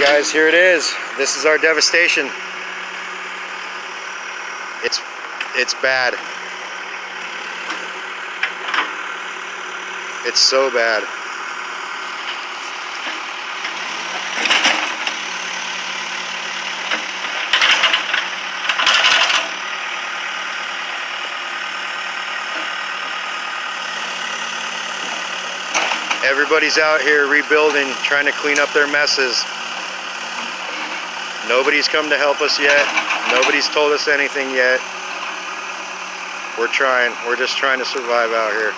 Guys, here it is. This is our devastation. It's bad. It's so bad. Everybody's out here rebuilding, trying to clean up their messes. Nobody's come to help us yet. Nobody's told us anything yet. We're trying. We're just trying to survive out here.